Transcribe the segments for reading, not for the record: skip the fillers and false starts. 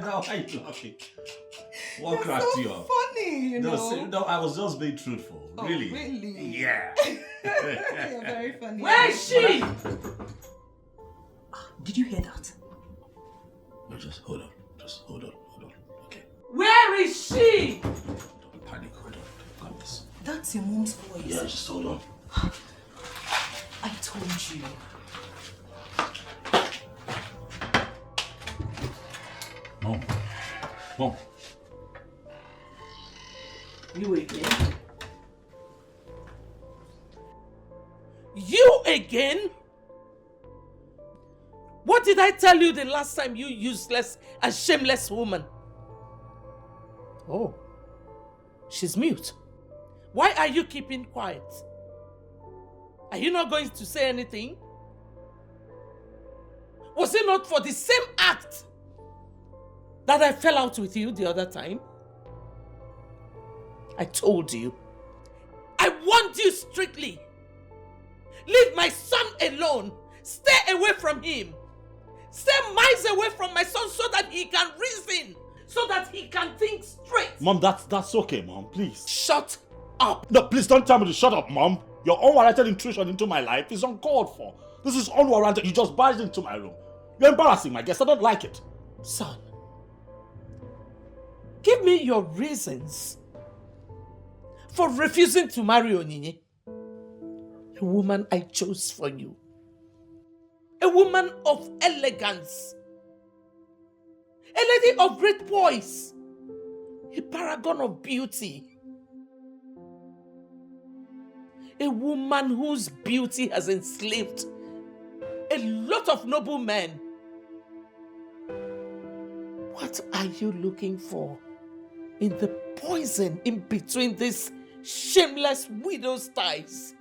Now why are you laughing? What You're cracked so you up? funny, you know. No, I was just being truthful. Oh, really? Really? Yeah. You're very funny. Where is she? Did you hear that? No, just hold on. Okay. Where is she? Don't panic. Hold on. Got this. That's your mom's voice. Yeah, just hold on. I told you. Mom. You again? You again? What did I tell you the last time, you useless and shameless woman? Oh, she's mute. Why are you keeping quiet? Are you not going to say anything? Was it not for the same act that I fell out with you the other time? I told you. I warned you strictly. Leave my son alone. Stay away from him. Stay miles away from my son so that he can reason. So that he can think straight. Mom, that's okay, Mom. Please. Shut up. No, please don't tell me to shut up, Mom. Your unwarranted intrusion into my life is uncalled for. This is unwarranted. You just barged into my room. You're embarrassing my guest. I don't like it. Son, give me your reasons for refusing to marry Onyinye, a woman I chose for you, a woman of elegance, a lady of great poise, a paragon of beauty, a woman whose beauty has enslaved a lot of noble men. What are you looking for in the poison in between these shameless widow's ties?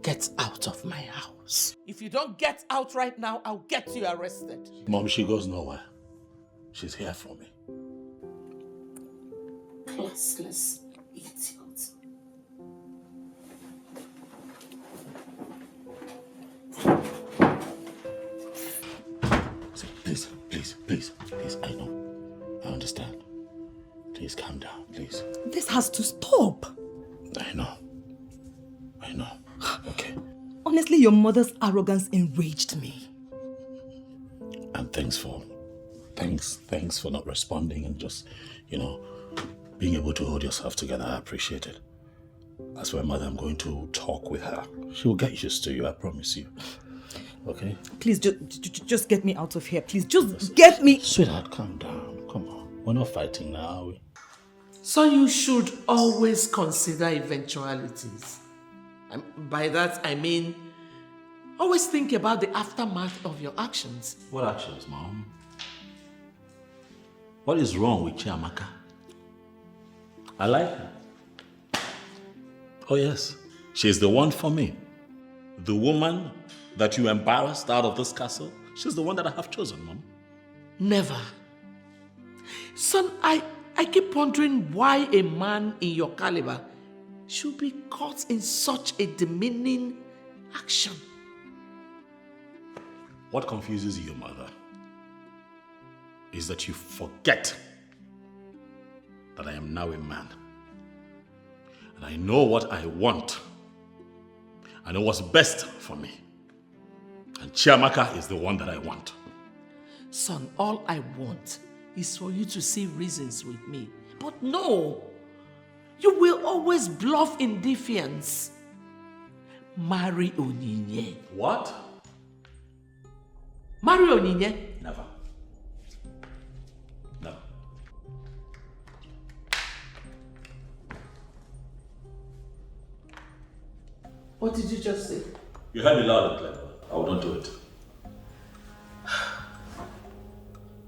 Get out of my house. If you don't get out right now, I'll get you arrested. Mom, she goes nowhere. She's here for me. Classless idiot. Please. I know. I understand. Please calm down, please. This has to stop. I know. Okay. Honestly, your mother's arrogance enraged me. And thanks for not responding and just, being able to hold yourself together. I appreciate it. I swear, Mother, I'm going to talk with her. She will get used to you, I promise you. Okay? Please, just get me out of here. Please, just get me... Sweetheart, calm down. Come on. We're not fighting now, are we? So you should always consider eventualities. By that, I mean, always think about the aftermath of your actions. What actions, Mom? What is wrong with Chiamaka? I like her. Oh yes, she's the one for me. The woman that you embarrassed out of this castle, she's the one that I have chosen, Mom. Never. Son, I keep wondering why a man in your caliber should be caught in such a demeaning action. What confuses you, Mother, is that you forget that I am now a man. And I know what I want. I know what's best for me. And Chiamaka is the one that I want. Son, all I want is for you to see reasons with me. But no, you will always bluff in defiance. Marry Onyinye. What? Marry Onyinye. Never. No. What did you just say? You heard me loud and clear. I will not do it.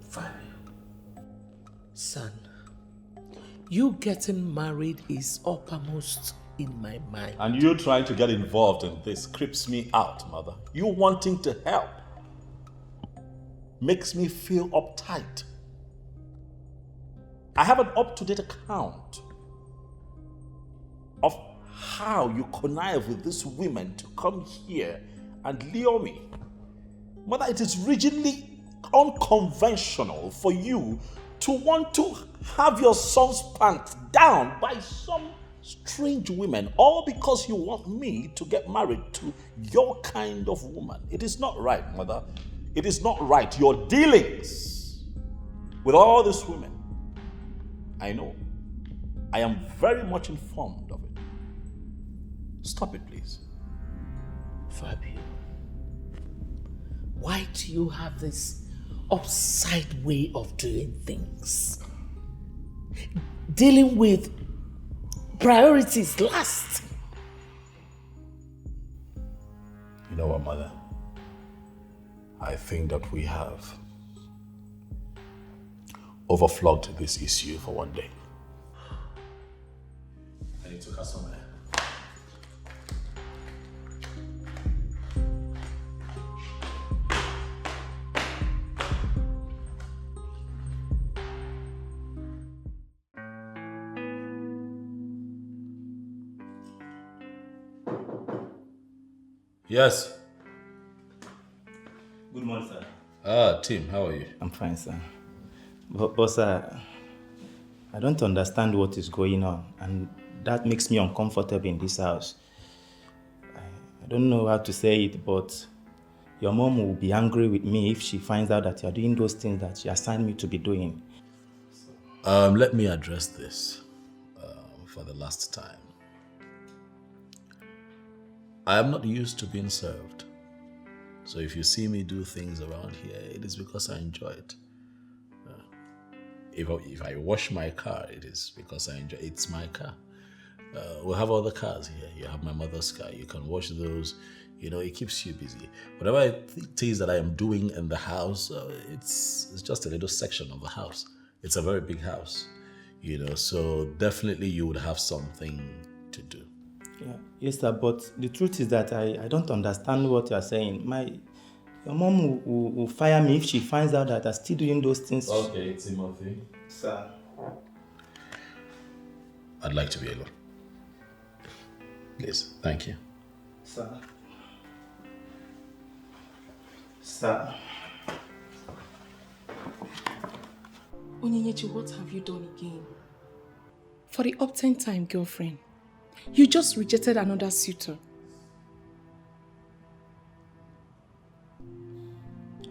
Fine. Son, you getting married is uppermost in my mind. And you trying to get involved in this creeps me out, Mother. You wanting to help makes me feel uptight. I have an up-to-date account of how you connive with these women to come here and lure me Mother, it is rigidly unconventional for you to want to have your son's pants down by some strange women, all because you want me to get married to your kind of woman. It is not right, Mother. It is not right. Your dealings with all these women, I know. I am very much informed of it. Stop it, please. Fabio, why do you have this upside way of doing things? Dealing with priorities last. You know what, Mother? I think that we have overflogged this issue for one day. I need to cut somewhere. Yes. Good morning, sir. Tim, how are you? I'm fine, sir. But sir, I don't understand what is going on, and that makes me uncomfortable in this house. I don't know how to say it, but your mom will be angry with me if she finds out that you're doing those things that she assigned me to be doing. Let me address this for the last time. I am not used to being served. So if you see me do things around here, it is because I enjoy it. If I wash my car, it is because I enjoy it. It's my car. We'll have other cars here. You have my mother's car. You can wash those. You know, it keeps you busy. Whatever it is that I am doing in the house, it's just a little section of the house. It's a very big house, you know, so definitely you would have something to do. Yeah. Yes, sir, but the truth is that I don't understand what you're saying. Your mom will fire me if she finds out that I'm still doing those things. Okay, Timothy. Sir. I'd like to be alone. Please, thank you. Sir. Sir. Onyenyechi, what have you done again? For the uptime time, girlfriend, you just rejected another suitor.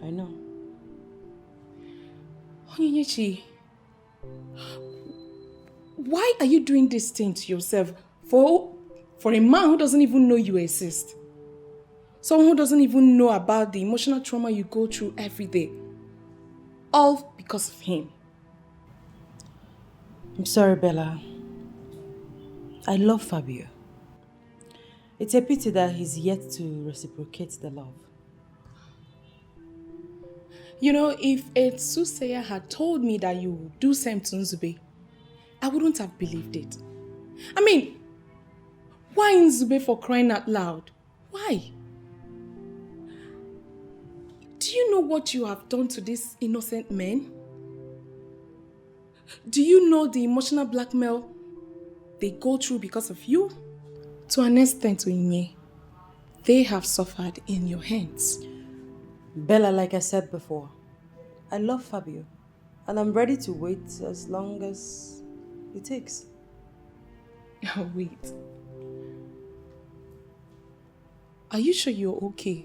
I know. Onyenyechi, why are you doing this thing to yourself for a man who doesn't even know you exist? Someone who doesn't even know about the emotional trauma you go through every day. All because of him. I'm sorry, Bella. I love Fabio. It's a pity that he's yet to reciprocate the love. You know, if a soothsayer had told me that you would do same to Nzube, I wouldn't have believed it. I mean, why Nzube, for crying out loud? Why? Do you know what you have done to these innocent men? Do you know the emotional blackmail they go through because of you? To an extent, Inye, they have suffered in your hands. Bella, like I said before, I love Fabio. And I'm ready to wait as long as it takes. Wait. Are you sure you're okay?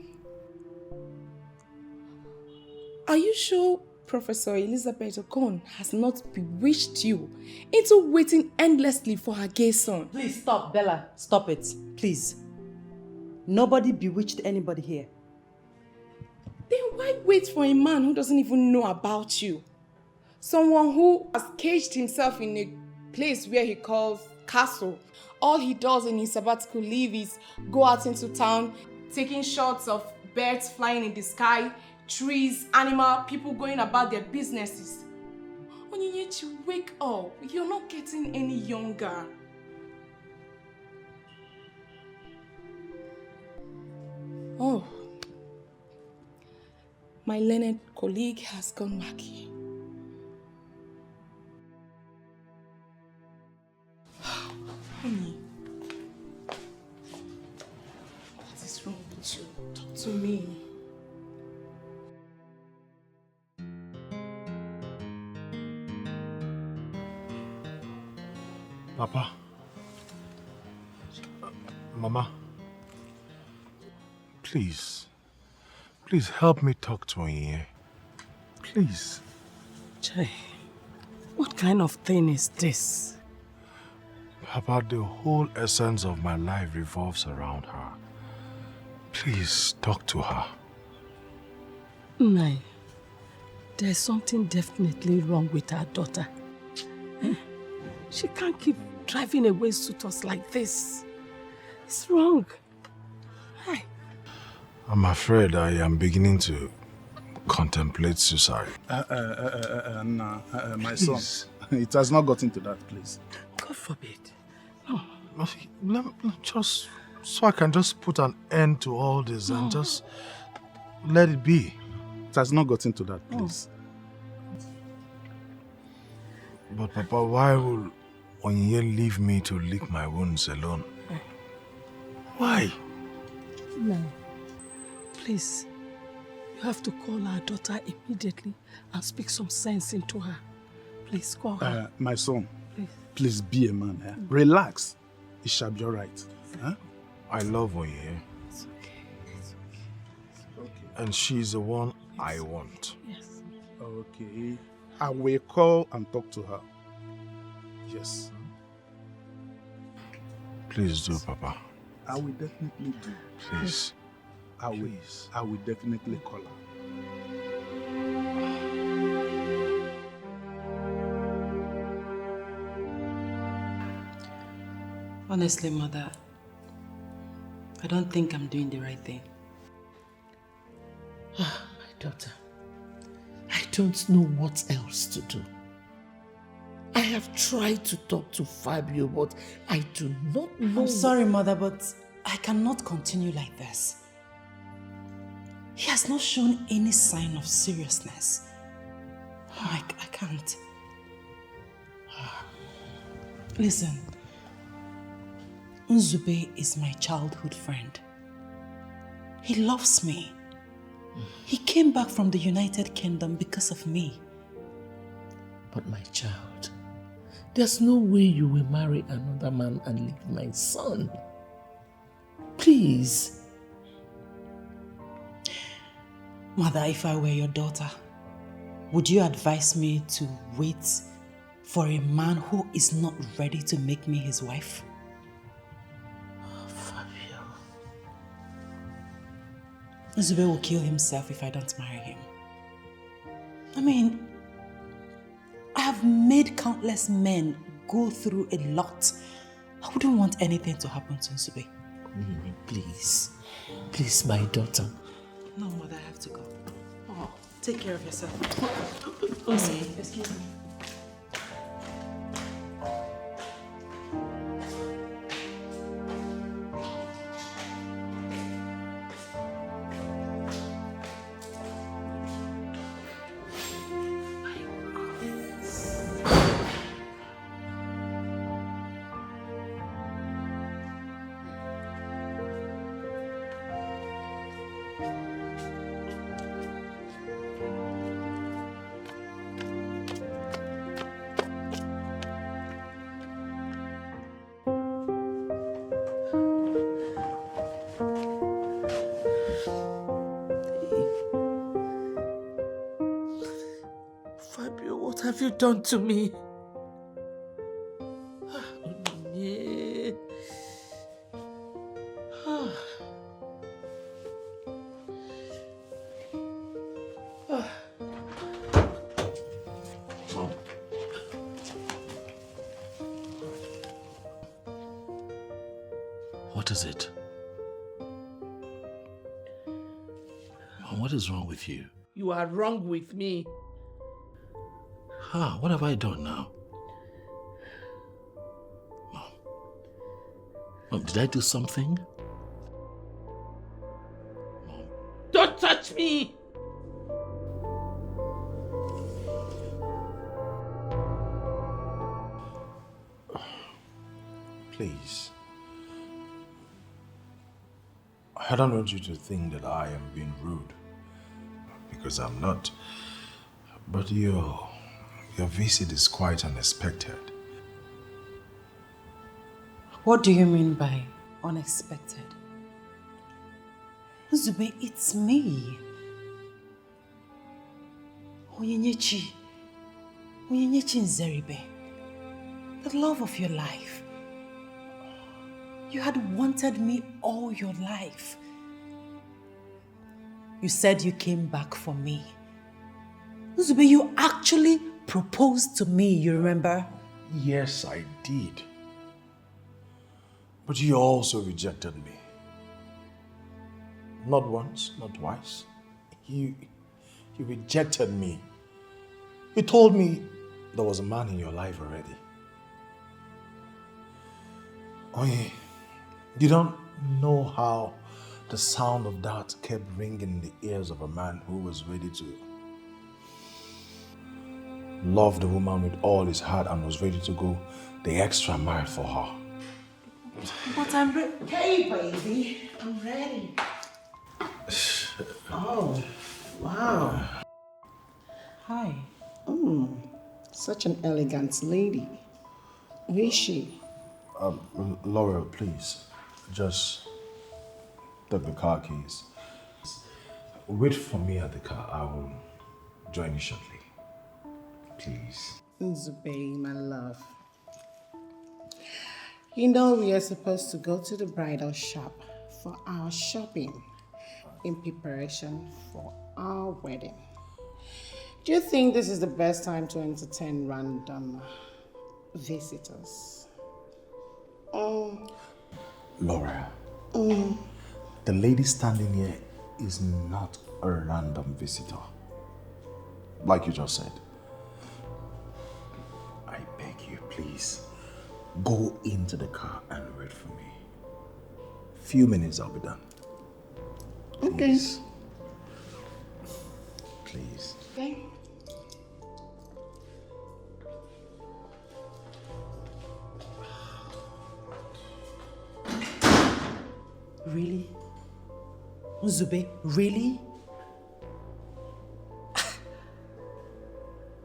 Are you sure Professor Elizabeth Okon has not bewitched you into waiting endlessly for her gay son? Please stop, Bella. Stop it. Please. Nobody bewitched anybody here. Then why wait for a man who doesn't even know about you? Someone who has caged himself in a place where he calls castle. All he does in his sabbatical leave is go out into town, taking shots of birds flying in the sky, trees, animal, people going about their businesses. Onyenyechi, wake up. You're not getting any younger. Oh. My Leonard colleague has gone wacky. Honey, what is wrong with you? Talk to me. Papa. Mama. Please. Please help me talk to Onyinye. Please. Chai, what kind of thing is this? Papa, the whole essence of my life revolves around her. Please talk to her. Nai, there's something definitely wrong with our daughter. She can't keep driving away suitors like this. It's wrong. Hi. I'm afraid I am beginning to contemplate suicide. My son, it has not gotten to that place. God forbid. Just so I can just put an end to all this and just let it be. It has not gotten to that place. But Papa, why will Onyinye leave me to lick my wounds alone? Why? No. Please, you have to call our daughter immediately and speak some sense into her. Please call her. My son, Please be a man. Relax. It shall be all right. I love Onyinye. It's okay. It's okay. It's okay. And she's the one I want. Yes. Okay. I will call and talk to her. Yes. Please do, Papa. I will definitely do. Please. I will definitely call her. Honestly, Mother, I don't think I'm doing the right thing. Ah, my daughter, I don't know what else to do. I have tried to talk to Fabio, but I do not know. I'm sorry, Mother, but I cannot continue like this. He has not shown any sign of seriousness. I can't. Listen, Nzube is my childhood friend. He loves me. He came back from the United Kingdom because of me. But my child, there's no way you will marry another man and leave my son. Please. Mother, if I were your daughter, would you advise me to wait for a man who is not ready to make me his wife? Fabio. Nzube will kill himself if I don't marry him. I mean, I have made countless men go through a lot. I wouldn't want anything to happen to Nzube. Please. Please, my daughter. No, Mother, I have to go. Oh, take care of yourself. Excuse me. Fabio, what have you done to me? Yeah. Mom. What is it? Mom, what is wrong with you? You are wrong with me. What have I done now? Mom, did I do something? Mom. Don't touch me! Please. I don't want you to think that I am being rude. Because I'm not. But your visit is quite unexpected. What do you mean by unexpected? Zube, it's me. Onyenyechi Nzeribe, the love of your life. You had wanted me all your life. You said you came back for me. Zube, you actually proposed to me, you remember? Yes, I did. But you also rejected me. Not once, not twice. You rejected me. You told me there was a man in your life already. Oye, you don't know how the sound of that kept ringing in the ears of a man who was ready to love the woman with all his heart and was ready to go the extra mile for her. But I'm ready. Hey, baby. I'm ready. Oh, wow. Hi. Such an elegant lady. Who is she? Laura, please, just take the car keys. Wait for me at the car. I will join you shortly. Please. Nzube, my love. You know we are supposed to go to the bridal shop for our shopping in preparation for our wedding. Do you think this is the best time to entertain random visitors? Laura, the lady standing here is not a random visitor. Like you just said. I beg you, please, go into the car and wait for me. Few minutes, I'll be done. Please. Okay. Please. Okay. Really? Nzube, really?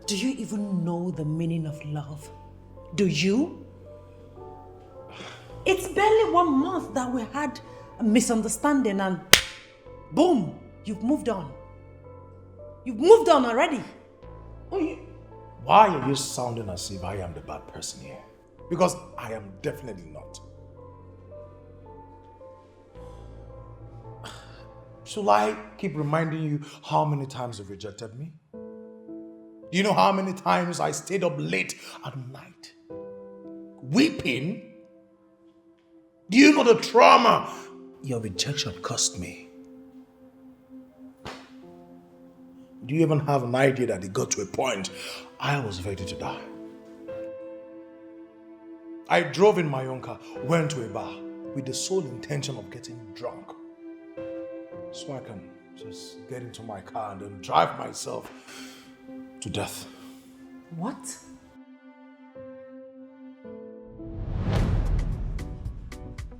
Do you even know the meaning of love? Do you? It's barely 1 month that we had a misunderstanding and boom, you've moved on. You've moved on already. Why are you sounding as if I am the bad person here? Because I am definitely not. Should I keep reminding you how many times you've rejected me? Do you know how many times I stayed up late at night weeping? Do you know the trauma your rejection cost me? Do you even have an idea that it got to a point I was ready to die? I drove in my own car, went to a bar with the sole intention of getting drunk, so I can just get into my car and then drive myself to death. What?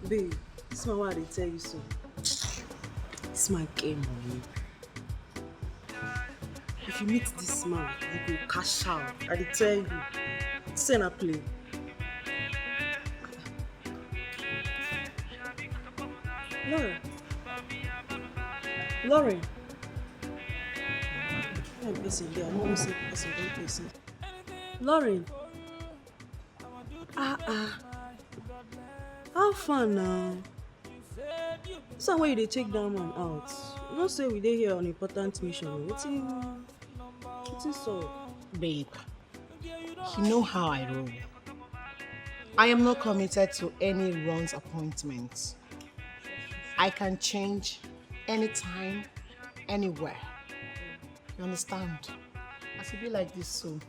Babe, this is what I tell you so. It's my game, money. If you meet this man, you go cash out. I tell you, send a play. Lauren. I'm person there. I'm almost saying person, don't person. Lauren. How far now? So why you take that man out? You don't say we dey here on important mission. What's so? Babe, you know how I roll. I am not committed to any wrong appointments. I can change anytime, anywhere. You understand? I should be like this soon.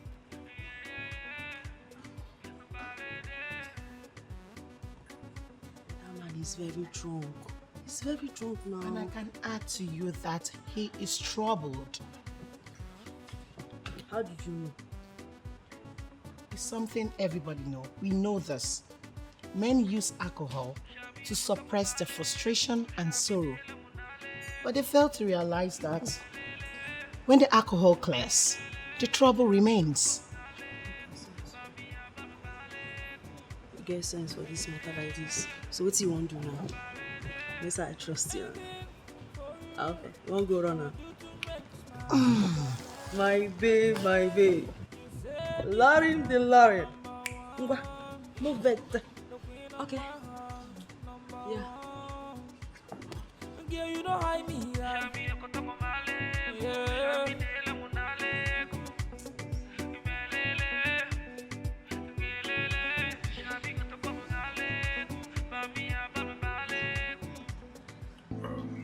That man is very drunk. He's very drunk now. And I can add to you that he is troubled. How did you know? It's something everybody knows. We know this. Men use alcohol to suppress their frustration and sorrow. But they fail to realize that when the alcohol clears, the trouble remains. get sense for this matter like this. So what you want to do now? Yes, I trust you. Okay, you want to go run now? My babe, my babe. Lauren the Lauren. Move back. Okay. Yeah. You know how me.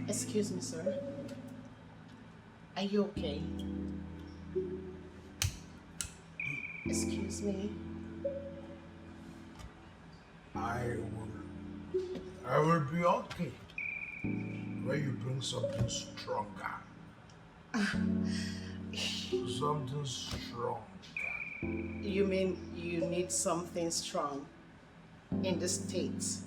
Excuse me, sir. Are you okay? Excuse me. I will be okay when you bring something stronger. Something stronger. You mean you need something strong in the States?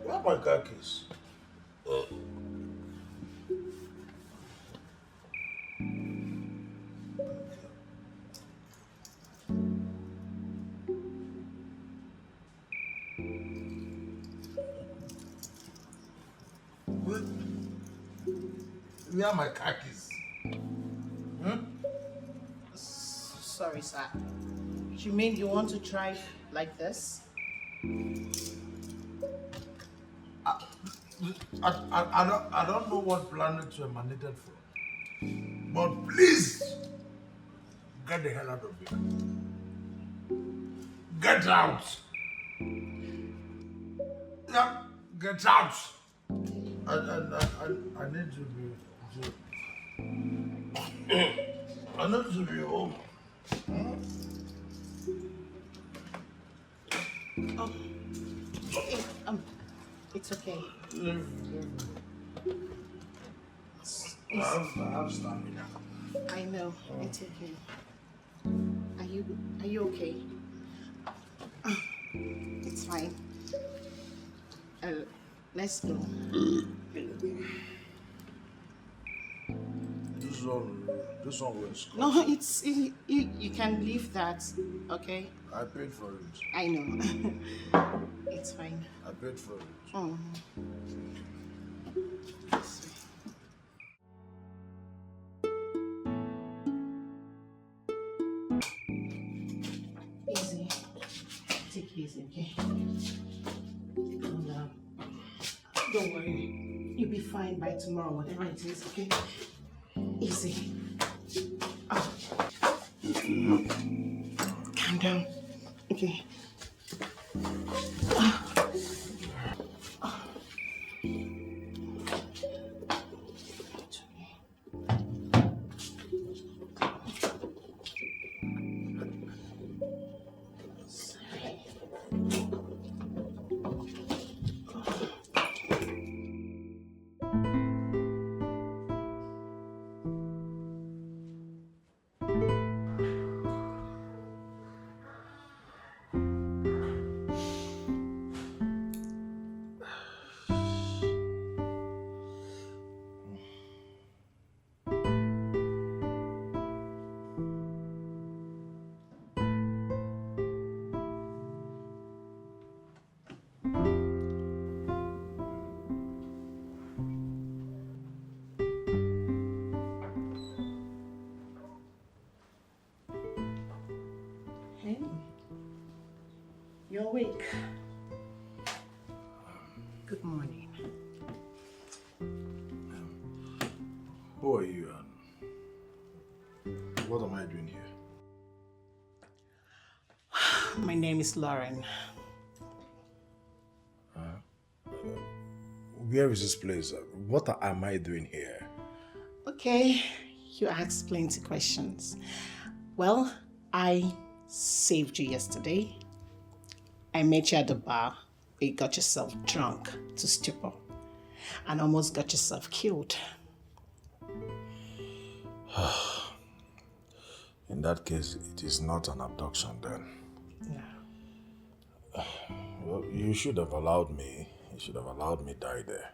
Where are my car keys? Where are my car keys? Sorry, sir. You mean you want to drive like this? I don't know what planet you emanated from, but please get the hell out of here. Get out. Yeah, get out. I need to be. I need to be home. Oh, it's okay. I have stamina. I know, it's okay. Are you okay? It's fine. Let's go. This one was. No, you can leave that, okay? I paid for it. I know. It's fine. I paid for it. Oh. Easy. Take it easy, okay? Calm down. Don't worry. You'll be fine by tomorrow, whatever it is, okay? Easy. Oh. Calm down. Okay. Hey, you're awake. Good morning. Who are you and what am I doing here? My name is Lauren. Where is this place? What am I doing here? Okay, you asked plenty questions. Well, I saved you yesterday. I met you at the bar where you got yourself drunk to stupor and almost got yourself killed. In that case, it is not an abduction then. Yeah. Well, you should have allowed me. You should have allowed me die there.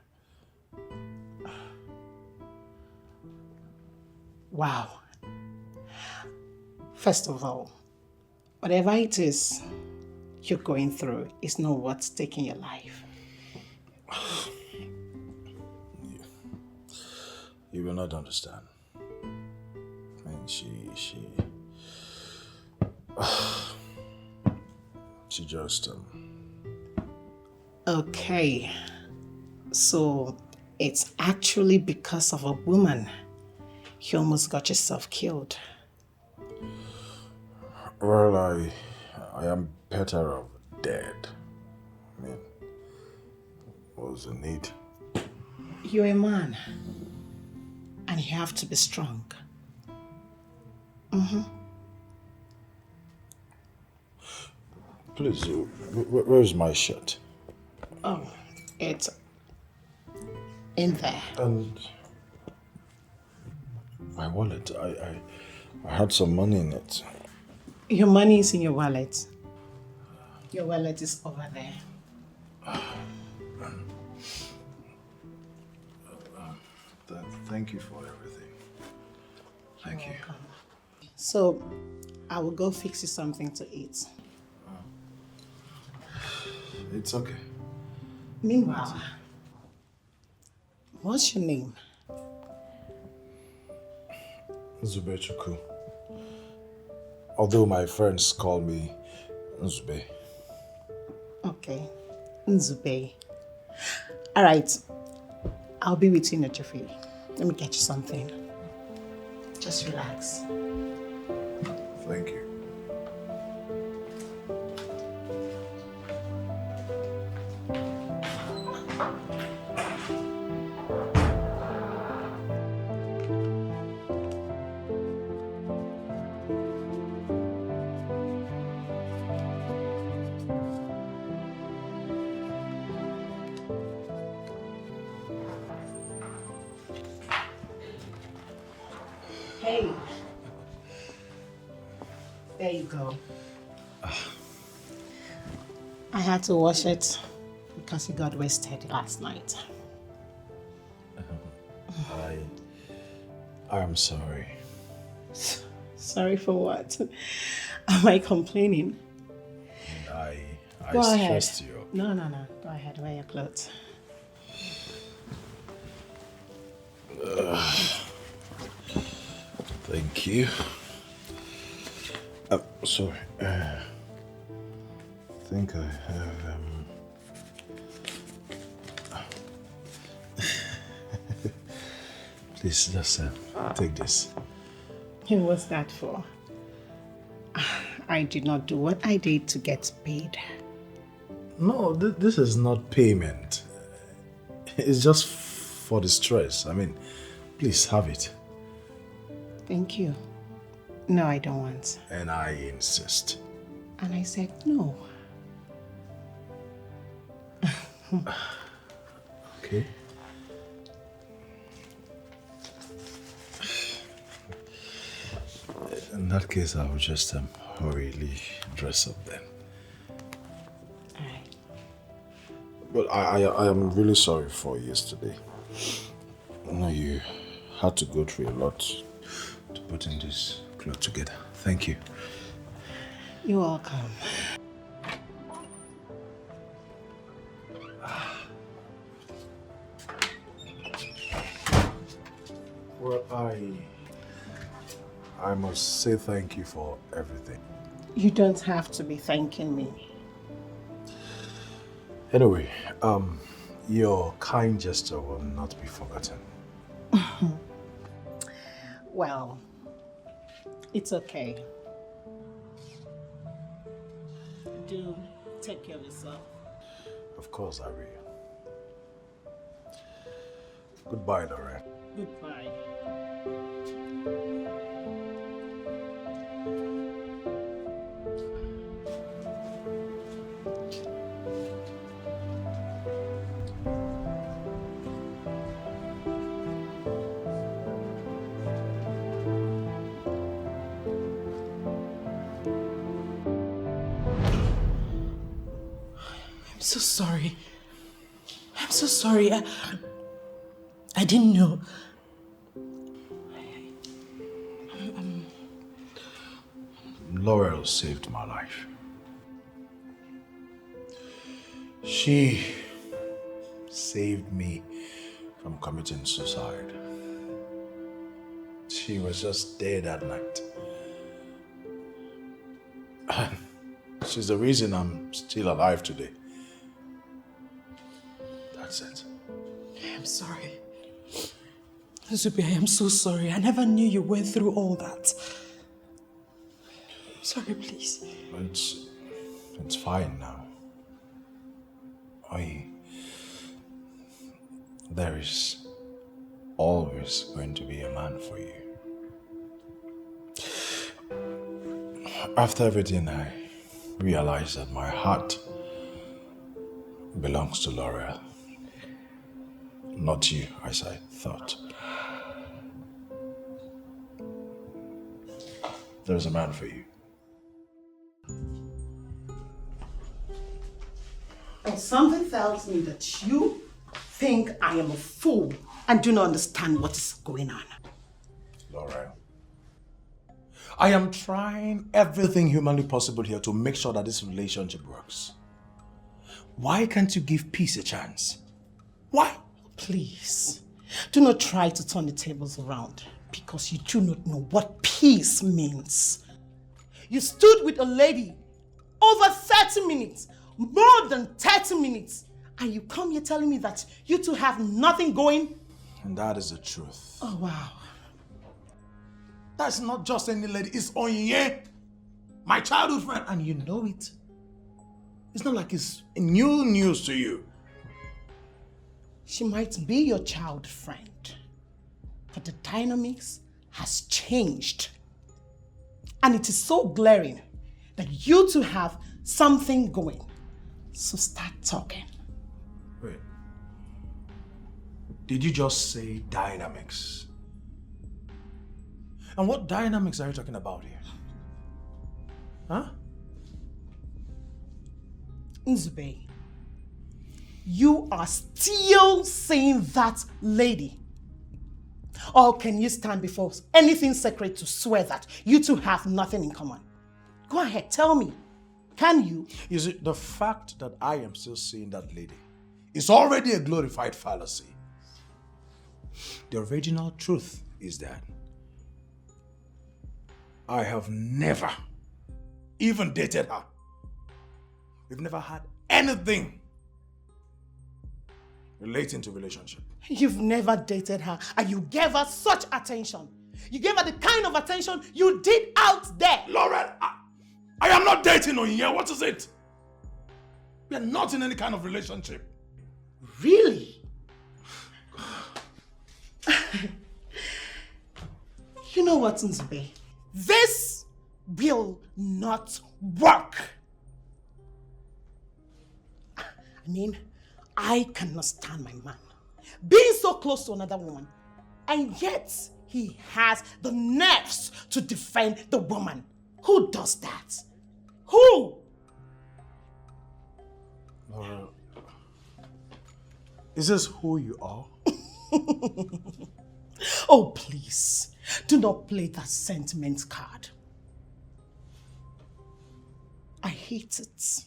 Wow. First of all, whatever it is you're going through is not what's taking your life. You will not understand. And she just Okay. So it's actually because of a woman you almost got yourself killed. Well, I am better off dead. I mean, what's the need? You're a man. And you have to be strong. Please, where's my shirt? Oh, it's in there. And my wallet, I had some money in it. Your money is in your wallet. Your wallet is over there. Thank you for everything. Thank you. So, I will go fix you something to eat. It's okay. Meanwhile, what's your name? Zubechuku. Although my friends call me Nzube. Okay, Nzube. All right, I'll be with you in a jiffy. Let me get you something. Just relax. Thank you. Hey. There you go. I had to wash it because it got wasted last night. I'm sorry. Sorry for what? Am I complaining? I Go ahead. stressed you. No. Go ahead, wear your clothes. Thank you. Sorry. I think I have. Please, just take this. And what's that for? I did not do what I did to get paid. No, this is not payment. It's just for the stress. I mean, please have it. Thank you. No, I don't want. And I insist. And I said no. Okay. In that case, I will just hurriedly dress up then. Alright. But I am really sorry for yesterday. You know, you had to go through a lot to put in this cloth together. Thank you. You're welcome. Well, I must say thank you for everything. You don't have to be thanking me. Anyway, your kind gesture will not be forgotten. Well, it's okay. Do take care of yourself. Of course I will. Goodbye, Lorraine. Goodbye. I'm so sorry. I'm so sorry. I didn't know. Laurel saved my life. She saved me from committing suicide. She was just dead that night. And she's the reason I'm still alive today. That's it. I'm sorry. Zubi, I am so sorry. I never knew you went through all that. I'm sorry, please. It's fine now. There is always going to be a man for you. After everything, I realized that my heart belongs to Laurel. Not you, as I thought. There's a man for you. And something tells me that you think I am a fool and do not understand what is going on. Laurel, I am trying everything humanly possible here to make sure that this relationship works. Why can't you give peace a chance? Why? Please, do not try to turn the tables around because you do not know what peace means. You stood with a lady over 30 minutes, more than 30 minutes, and you come here telling me that you two have nothing going? And that is the truth. Oh, wow. That's not just any lady, it's Onyinye, my childhood friend, and you know it. It's not like it's new news to you. She might be your child friend, but the dynamics has changed. And it is so glaring that you two have something going. So start talking. Wait. Did you just say dynamics? And what dynamics are you talking about here? Huh? Nzube, you are still saying that lady. Or can you stand before anything sacred to swear that you two have nothing in common? Go ahead, tell me. Can you? Is it the fact that I am still seeing that lady is already a glorified fallacy? The original truth is that I have never even dated her. We've never had anything relating to relationship. You've never dated her and you gave her such attention. You gave her the kind of attention you did out there. Lauren, I am not dating Onyinye. What is it? We are not in any kind of relationship. Really? You know what, Nzube? This will not work. I mean, I cannot stand my man being so close to another woman, and yet he has the nerves to defend the woman. Who does that? Who? Laura, is this who you are? Oh, please, do not play that sentiment card. I hate it.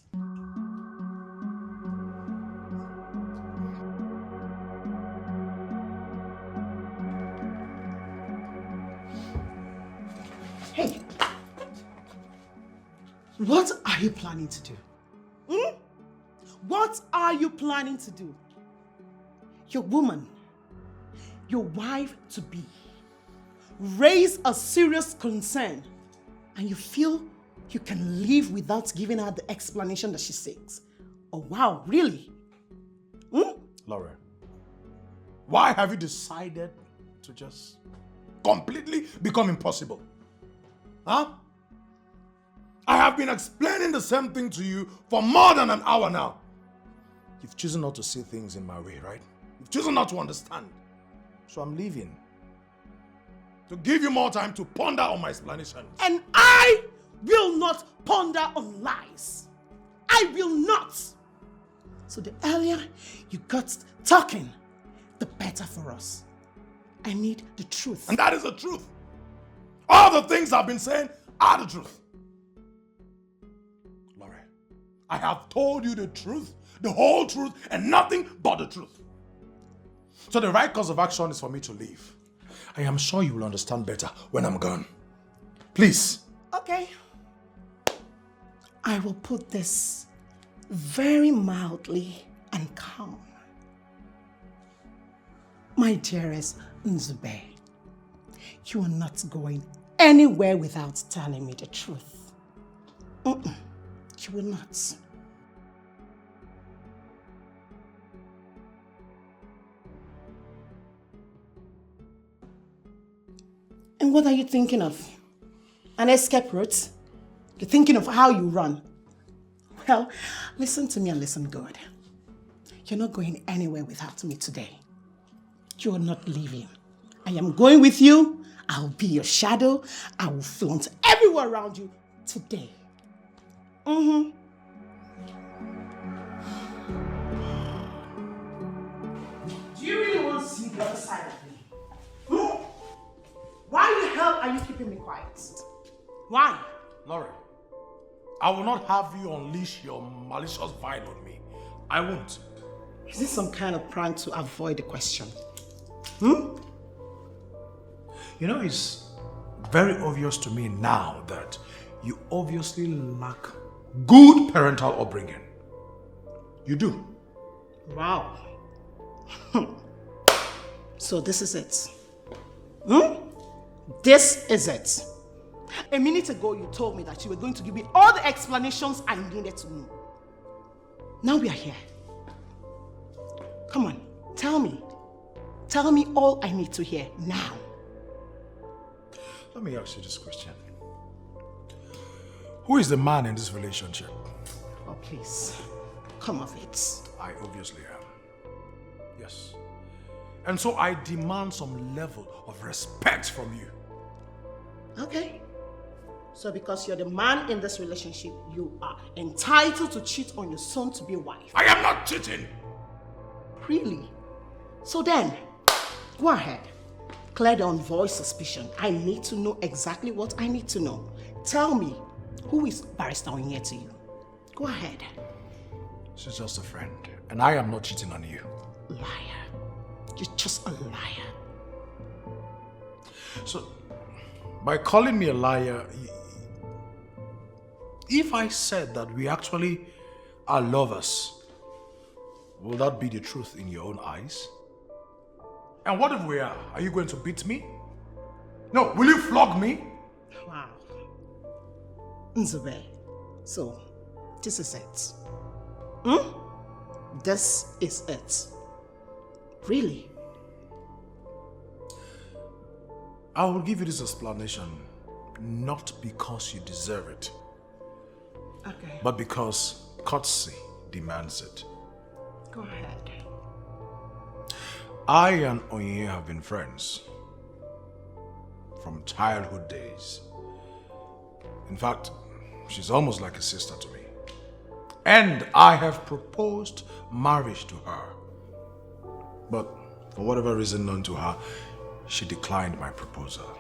Hey, what are you planning to do? What are you planning to do? Your woman, your wife to be, raise a serious concern and you feel you can live without giving her the explanation that she seeks. Oh wow, really? Laura, why have you decided to just completely become impossible? Huh? I have been explaining the same thing to you for more than an hour now. You've chosen not to see things in my way, right? You've chosen not to understand. So I'm leaving. To give you more time to ponder on my explanations. And I will not ponder on lies. I will not. So the earlier you got talking, the better for us. I need the truth. And that is the truth. All the things I've been saying are the truth. I have told you the truth, the whole truth, and nothing but the truth. So the right course of action is for me to leave. I am sure you will understand better when I'm gone. Please. Okay. I will put this very mildly and calm. My dearest Nzube, you are not going anywhere without telling me the truth. You will not. And what are you thinking of? An escape route? You're thinking of how you run? Well, listen to me and listen good. You're not going anywhere without me today. You're not leaving. I am going with you. I'll be your shadow. I will flaunt everywhere around you today. Do you really want to see the other side of me? Why the hell are you keeping me quiet? Why? Laurie, I will not have you unleash your malicious vine on me. I won't. Is this some kind of prank to avoid the question? You know, it's very obvious to me now that you obviously lack good parental upbringing. You do. Wow. So this is it. This is it. A minute ago you told me that you were going to give me all the explanations I needed to know. Now we are here. Come on, tell me. Tell me all I need to hear now. Let me ask you this question. Who is the man in this relationship? Oh, please. Come off it. I obviously am. Yes. And so I demand some level of respect from you. Okay. So because you're the man in this relationship, you are entitled to cheat on your soon-to-be wife. I am not cheating! Really? So then, go ahead. Clear the unvoiced suspicion. I need to know exactly what I need to know. Tell me, who is Barrister Onyinye to you? Go ahead. She's just a friend, and I am not cheating on you. Liar. You're just a liar. So, by calling me a liar, if I said that we actually are lovers, will that be the truth in your own eyes? And what if we are? Are you going to beat me? No, will you flog me? Wow. Nzube, so this is it. This is it. Really? I will give you this explanation not because you deserve it, Okay. but because courtesy demands it. Go ahead. I and Onyinye have been friends from childhood days. In fact, she's almost like a sister to me. And I have proposed marriage to her. But for whatever reason known to her, she declined my proposal.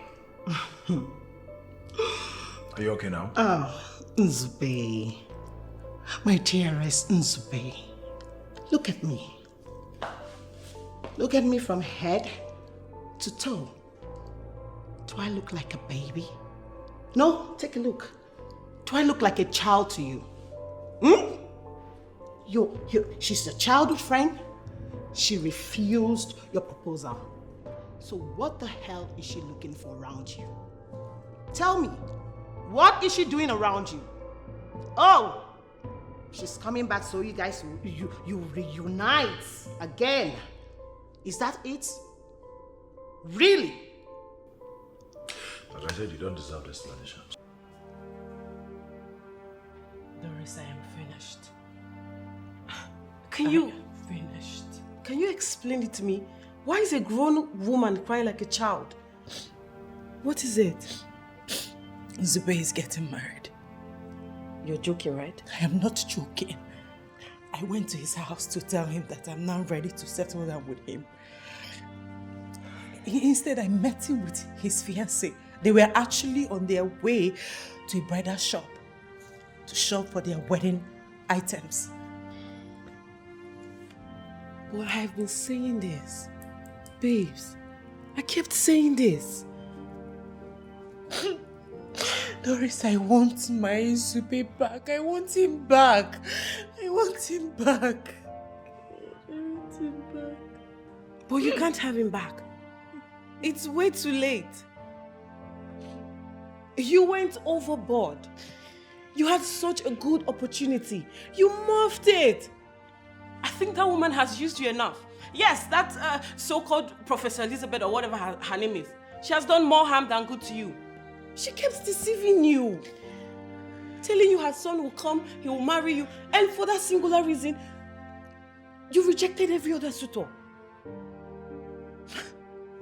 Are you okay now? Oh, Nzube. My dearest Nzube. Look at me. Look at me from head to toe. Do I look like a baby? No, take a look. Do I look like a child to you? She's a childhood friend. She refused your proposal. So what the hell is she looking for around you? Tell me, what is she doing around you? Oh, she's coming back so you guys you reunite again. Is that it? Really? Like I said, you don't deserve the explanation. Doris, I am finished. Can you Finished. Can you explain it to me? Why is a grown woman crying like a child? What is it? Nzube is getting married. You're joking, right? I am not joking. I went to his house to tell him that I'm now ready to settle down with him. Instead, I met him with his fiancée. They were actually on their way to a bridal shop to shop for their wedding items. But I've been saying this. Babes, I kept saying this. Doris, I want my Zube back. I want him back. I want him back. I want him back. But you can't have him back. It's way too late. You went overboard. You had such a good opportunity. You muffed it. I think that woman has used you enough. Yes, that so-called Professor Elizabeth or whatever her name is. She has done more harm than good to you. She keeps deceiving you. Telling you her son will come, he will marry you. And for that singular reason, you rejected every other suitor.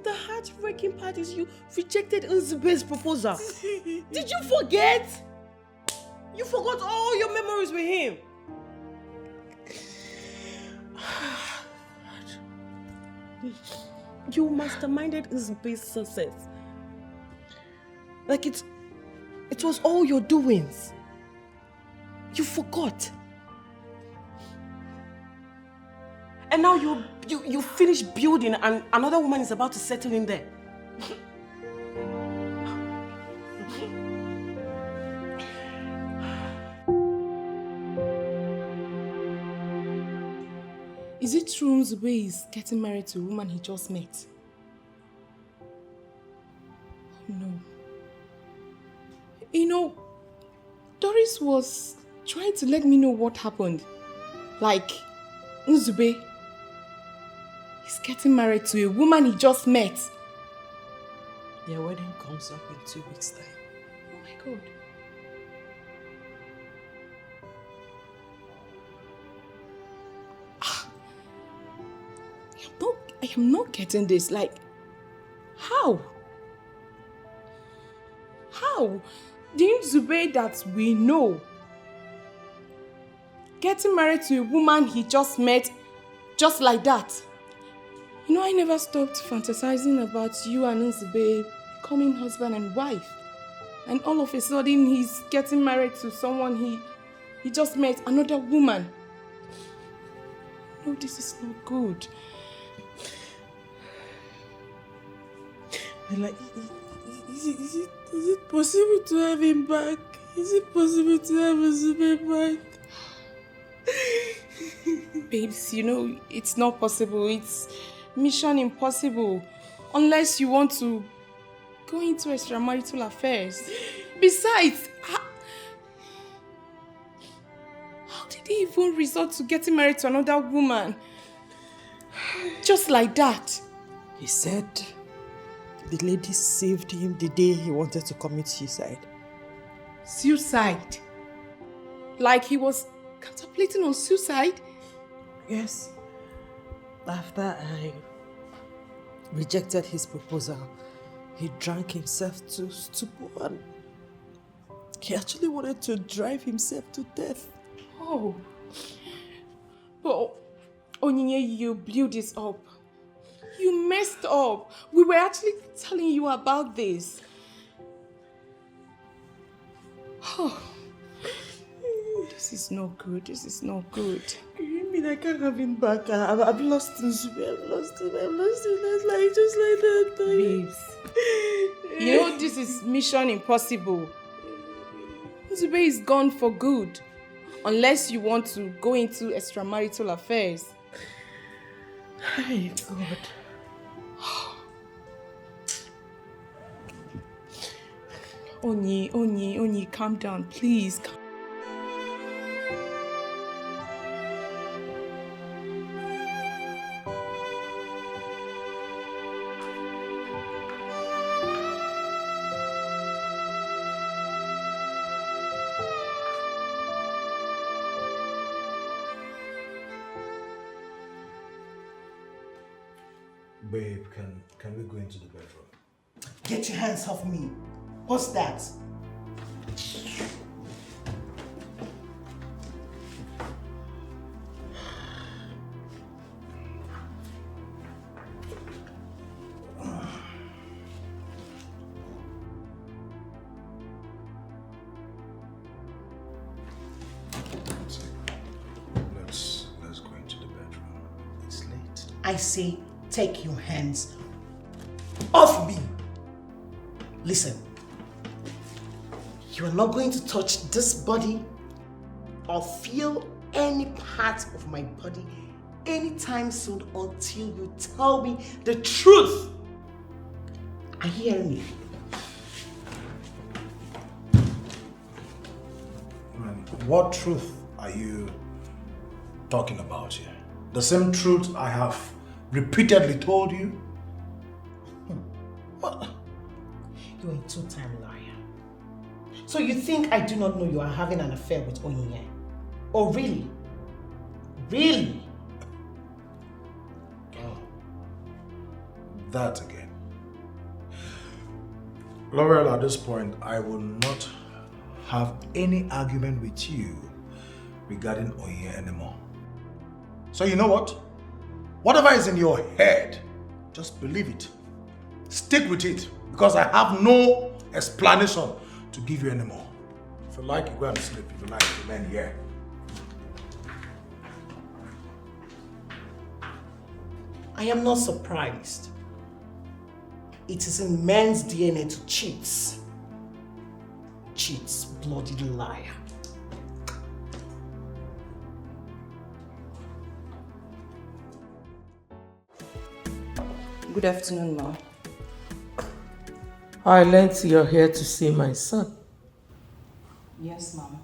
The heartbreaking part is you rejected Nzube's proposal. Did you forget? You forgot all your memories with him. You masterminded Nzube's success. Like it was all your doings. You forgot. And now you finish building and another woman is about to settle in there. Is it true Nzube is getting married to a woman he just met? No. You know, Doris was trying to let me know what happened. Like, Nzube is getting married to a woman he just met. Their wedding comes up in 2 weeks' time. Oh my God. I am not getting this. Like, how? How? The Nzube that we know getting married to a woman he just met just like that. You know, I never stopped fantasizing about you and Nzube becoming husband and wife. And all of a sudden, he's getting married to someone he just met, another woman. No, this is not good. Like, is it possible to have him back? Is it possible to have Nzube back? Babes, you know, it's not possible. It's mission impossible. Unless you want to go into extramarital affairs. Besides, how did he even resort to getting married to another woman? Just like that. He said the lady saved him the day he wanted to commit suicide. Suicide? Like he was contemplating on suicide? Yes. After I rejected his proposal, he drank himself to stupor and he actually wanted to drive himself to death. Oh. But Onyinye, you blew this up. You messed up. We were actually telling you about this. Oh. This is not good. This is not good. You mean I can't have him back? I've lost Nzube. I've lost him. That's like just like that. Babes. You know this is mission impossible. Nzube is gone for good. Unless you want to go into extramarital affairs. My God. Onyi, calm down, please. Babe, can we go into the bedroom? Get your hands off me. What's that? I say take your hands off me. Listen, you are not going to touch this body or feel any part of my body anytime soon until you tell me the truth. Are you hearing me? What truth are you talking about here? The same truth I have repeatedly told you? What? You're a two-time liar. So you think I do not know you are having an affair with Onyinye? Oh, really? Really? Oh. That again. Laurel, at this point, I will not have any argument with you regarding Onyinye anymore. So you know what? Whatever is in your head, just believe it. Stick with it, because I have no explanation to give you anymore. If you like, you go and sleep. If you like, you remain here. I am not surprised. It is in men's DNA to cheat. Cheats, bloody liar. Good afternoon, Ma. I learned you're here to see my son. Yes, Mom.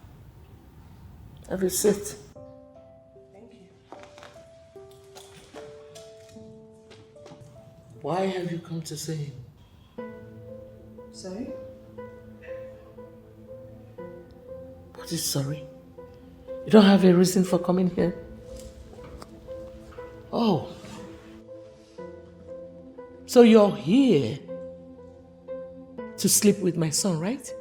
Have a seat. Thank you. Why have you come to see him? Sorry? What is sorry? You don't have a reason for coming here? Oh. So you're here to sleep with my son, right?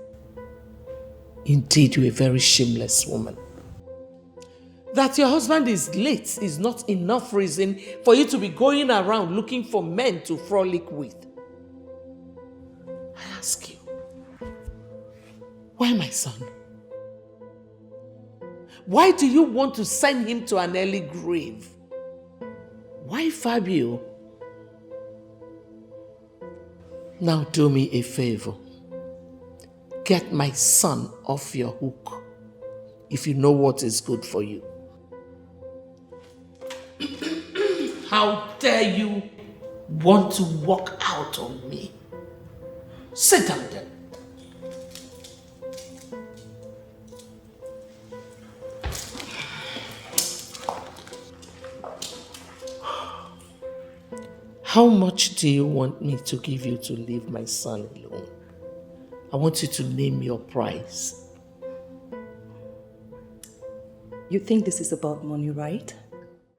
Indeed, you're a very shameless woman. That your husband is late is not enough reason for you to be going around looking for men to frolic with. I ask you, why my son? Why do you want to send him to an early grave? Why Fabio? Now do me a favor. Get my son off your hook if you know what is good for you. How dare you want to walk out on me? Sit down then. How much do you want me to give you to leave my son alone? I want you to name your price. You think this is about money, right?